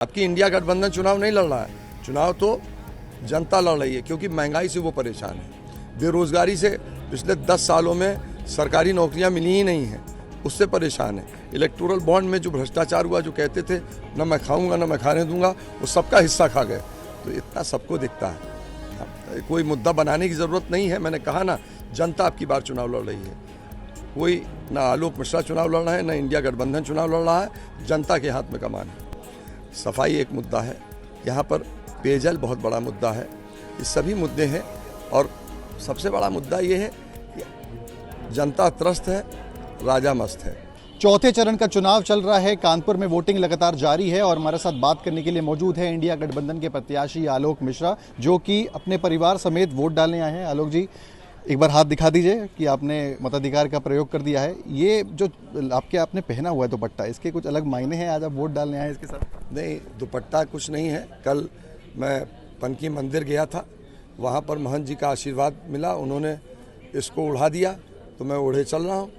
आपकी इंडिया गठबंधन चुनाव नहीं लड़ रहा है, चुनाव तो जनता लड़ रही है, क्योंकि महंगाई से वो परेशान है। बेरोजगारी से पिछले 10 सालों में सरकारी नौकरियां मिली ही नहीं हैं, उससे परेशान है। इलेक्टोरल बॉन्ड में जो भ्रष्टाचार हुआ, जो कहते थे न मैं खाऊंगा न मैं खाने दूंगा, वो सबका हिस्सा खा गए। तो इतना सबको दिखता है, कोई मुद्दा बनाने की ज़रूरत नहीं है। मैंने कहा ना, जनता आपकी बार चुनाव लड़ रही है। कोई ना आलोक मिश्रा चुनाव लड़ रहा है, ना इंडिया गठबंधन चुनाव लड़ रहा है, जनता के हाथ में कमान है। सफाई एक मुद्दा है, यहाँ पर पेयजल बहुत बड़ा मुद्दा है। ये सभी मुद्दे हैं, और सबसे बड़ा मुद्दा ये है कि जनता त्रस्त है, राजा मस्त है। चौथे चरण का चुनाव चल रहा है, कानपुर में वोटिंग लगातार जारी है और हमारे साथ बात करने के लिए मौजूद है इंडिया गठबंधन के प्रत्याशी आलोक मिश्रा, जो कि अपने परिवार समेत वोट डालने आए हैं। आलोक जी, एक बार हाथ दिखा दीजिए कि आपने मताधिकार का प्रयोग कर दिया है। ये जो आपने पहना हुआ है दुपट्टा, इसके कुछ अलग मायने हैं? आज आप वोट डालने आए इसके साथ? नहीं, दुपट्टा कुछ नहीं है। कल मैं पनकी मंदिर गया था, वहाँ पर महंत जी का आशीर्वाद मिला, उन्होंने इसको उड़ा दिया तो मैं ओढ़े चल रहा हूँ।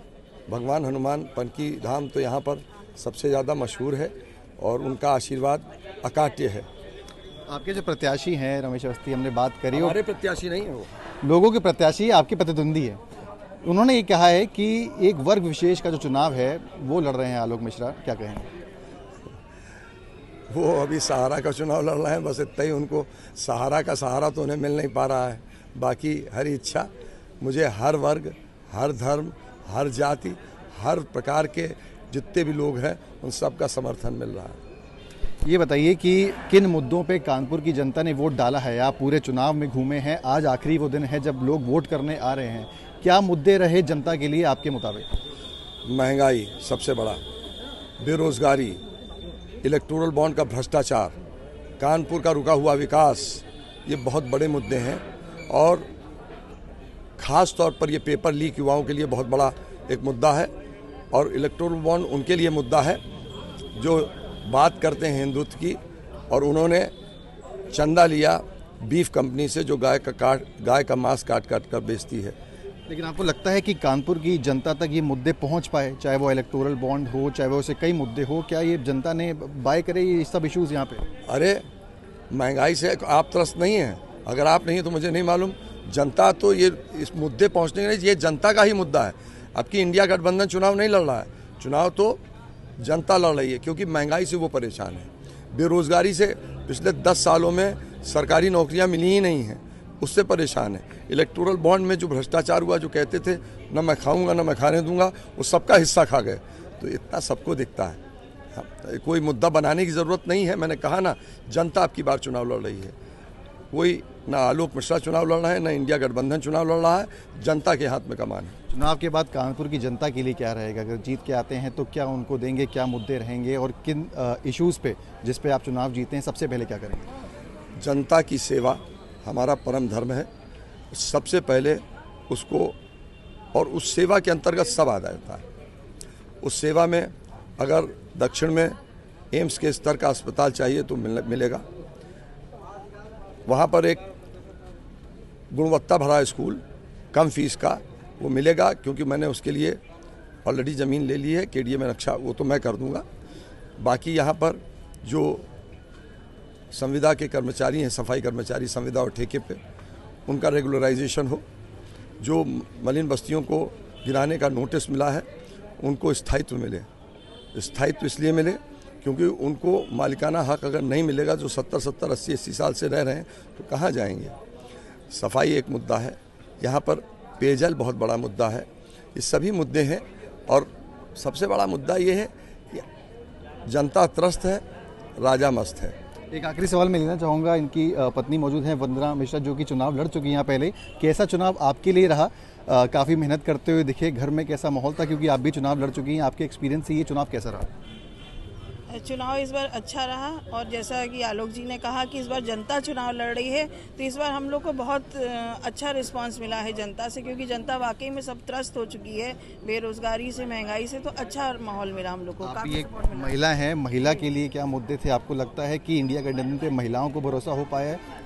भगवान हनुमान पनकी धाम तो यहाँ पर सबसे ज़्यादा मशहूर है, और उनका आशीर्वाद अकाट्य है। आपके जो प्रत्याशी हैं रमेश अवस्थी, हमने बात करी, हमारे प्रत्याशी नहीं है, वो लोगों के प्रत्याशी, आपके प्रतिद्वंदी है। उन्होंने ये कहा है कि एक वर्ग विशेष का जो चुनाव है वो लड़ रहे हैं आलोक मिश्रा, क्या कहेंगे? वो अभी सहारा का चुनाव लड़ रहे हैं, बस इतना ही। उनको सहारा का सहारा तो उन्हें मिल नहीं पा रहा है। बाकी हर इच्छा, मुझे हर वर्ग, हर धर्म, हर जाति, हर प्रकार के जितने भी लोग हैं, उन सब का समर्थन मिल रहा है। ये बताइए कि किन मुद्दों पे कानपुर की जनता ने वोट डाला है? आप पूरे चुनाव में घूमे हैं, आज आखिरी वो दिन है जब लोग वोट करने आ रहे हैं। क्या मुद्दे रहे जनता के लिए आपके मुताबिक? महंगाई सबसे बड़ा, बेरोजगारी, इलेक्टोरल बॉन्ड का भ्रष्टाचार, कानपुर का रुका हुआ विकास, ये बहुत बड़े मुद्दे हैं। और ख़ास तौर पर ये पेपर लीक युवाओं के लिए बहुत बड़ा एक मुद्दा है, और इलेक्टोरल बॉन्ड उनके लिए मुद्दा है जो बात करते हैं हिंदुत्व की, और उन्होंने चंदा लिया बीफ कंपनी से, जो गाय का मांस काट कर बेचती है। लेकिन आपको लगता है कि कानपुर की जनता तक ये मुद्दे पहुंच पाए, चाहे वो इलेक्टोरल बॉन्ड हो, चाहे वो उसे कई मुद्दे हो? क्या ये जनता ने बाय करे ये सब इश्यूज यहाँ पे? अरे, महंगाई से आप त्रस्त नहीं हैं, अगर आप नहीं है तो मुझे नहीं मालूम। जनता तो ये इस मुद्दे पहुँचने के लिए, ये जनता का ही मुद्दा है। आपकी इंडिया गठबंधन चुनाव नहीं लड़ रहा है, चुनाव तो जनता लड़ रही है, क्योंकि महंगाई से वो परेशान है। बेरोजगारी से पिछले 10 सालों में सरकारी नौकरियां मिली ही नहीं हैं, उससे परेशान है। इलेक्टोरल बॉन्ड में जो भ्रष्टाचार हुआ, जो कहते थे न मैं खाऊंगा न मैं खाने दूंगा, वो सबका हिस्सा खा गए। तो इतना सबको दिखता है, कोई मुद्दा बनाने की ज़रूरत नहीं है। मैंने कहा ना, जनता आपकी बार चुनाव लड़ रही है। कोई ना आलोक मिश्रा चुनाव लड़ रहा है, ना इंडिया गठबंधन चुनाव लड़ रहा है, जनता के हाथ में कमान है। चुनाव के बाद कानपुर की जनता के लिए क्या रहेगा? अगर जीत के आते हैं तो क्या उनको देंगे, क्या मुद्दे रहेंगे, और किन इश्यूज़ पे जिस पे आप चुनाव जीते हैं सबसे पहले क्या करेंगे? जनता की सेवा हमारा परम धर्म है, सबसे पहले उसको, और उस सेवा के अंतर्गत सब आ जाता है। उस सेवा में अगर दक्षिण में एम्स के स्तर का अस्पताल चाहिए तो मिलेगा, वहाँ पर एक गुणवत्ता भरा स्कूल कम फीस का वो मिलेगा, क्योंकि मैंने उसके लिए ऑलरेडी ज़मीन ले ली है केडीए में रक्षा, वो तो मैं कर दूंगा। बाकी यहाँ पर जो संविदा के कर्मचारी हैं, सफाई कर्मचारी संविदा और ठेके पे, उनका रेगुलराइजेशन हो। जो मलिन बस्तियों को गिराने का नोटिस मिला है, उनको स्थायित्व मिले। स्थायित्व इसलिए मिले क्योंकि उनको मालिकाना हक अगर नहीं मिलेगा, जो 70-70, 80-80 साल से रह रहे हैं, तो कहाँ जाएंगे। सफाई एक मुद्दा है, यहाँ पर पेयजल बहुत बड़ा मुद्दा है। ये सभी मुद्दे हैं, और सबसे बड़ा मुद्दा ये है कि जनता त्रस्त है, राजा मस्त है। एक आखिरी सवाल मैं लेना चाहूँगा, इनकी पत्नी मौजूद हैं वंदना मिश्रा, जो कि चुनाव लड़ चुकी हैं यहाँ पहले। कैसा चुनाव आपके लिए रहा? काफ़ी मेहनत करते हुए दिखे, घर में कैसा माहौल था, क्योंकि आप भी चुनाव लड़ चुकी हैं? आपके एक्सपीरियंस से ये चुनाव कैसा रहा? चुनाव इस बार अच्छा रहा, और जैसा कि आलोक जी ने कहा कि इस बार जनता चुनाव लड़ रही है, तो इस बार हम लोग को बहुत अच्छा रिस्पांस मिला है जनता से, क्योंकि जनता वाकई में सब त्रस्त हो चुकी है बेरोजगारी से, महंगाई से। तो अच्छा माहौल मिला हम लोग को, काफ़ी एक महिला है, महिला के लिए क्या मुद्दे थे? आपको लगता है कि इंडिया गठबंधन पे महिलाओं को भरोसा हो पाया है?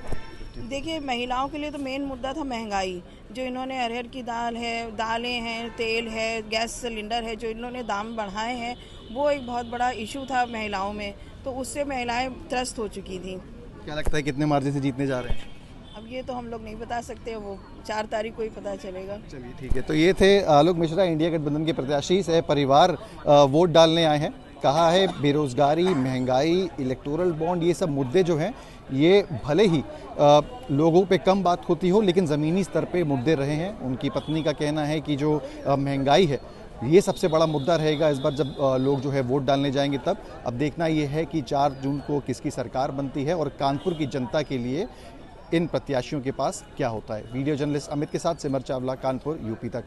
देखिए, महिलाओं के लिए तो मेन मुद्दा था महंगाई। जो इन्होंने अरहर की दाल है, दालें हैं, तेल है, गैस सिलेंडर है, जो इन्होंने दाम बढ़ाए हैं, वो एक बहुत बड़ा इशू था महिलाओं में। तो उससे महिलाएं त्रस्त हो चुकी थी। क्या लगता है कितने मार्जिन से जीतने जा रहे हैं? अब ये तो हम लोग नहीं बता सकते, वो 4 तारीख को ही पता चलेगा। चलिए ठीक है। तो ये थे आलोक मिश्रा, इंडिया गठबंधन के प्रत्याशी, सह परिवार वोट डालने आए हैं। कहा है बेरोजगारी, महंगाई, इलेक्टोरल बॉन्ड, ये सब मुद्दे जो हैं ये भले ही लोगों पे कम बात होती हो लेकिन ज़मीनी स्तर पे मुद्दे रहे हैं। उनकी पत्नी का कहना है कि जो महंगाई है ये सबसे बड़ा मुद्दा रहेगा इस बार जब लोग जो है वोट डालने जाएंगे तब। अब देखना ये है कि 4 जून को किसकी सरकार बनती है और कानपुर की जनता के लिए इन प्रत्याशियों के पास क्या होता है। वीडियो जर्नलिस्ट अमित के साथ सिमर चावला, कानपुर, यूपी तक।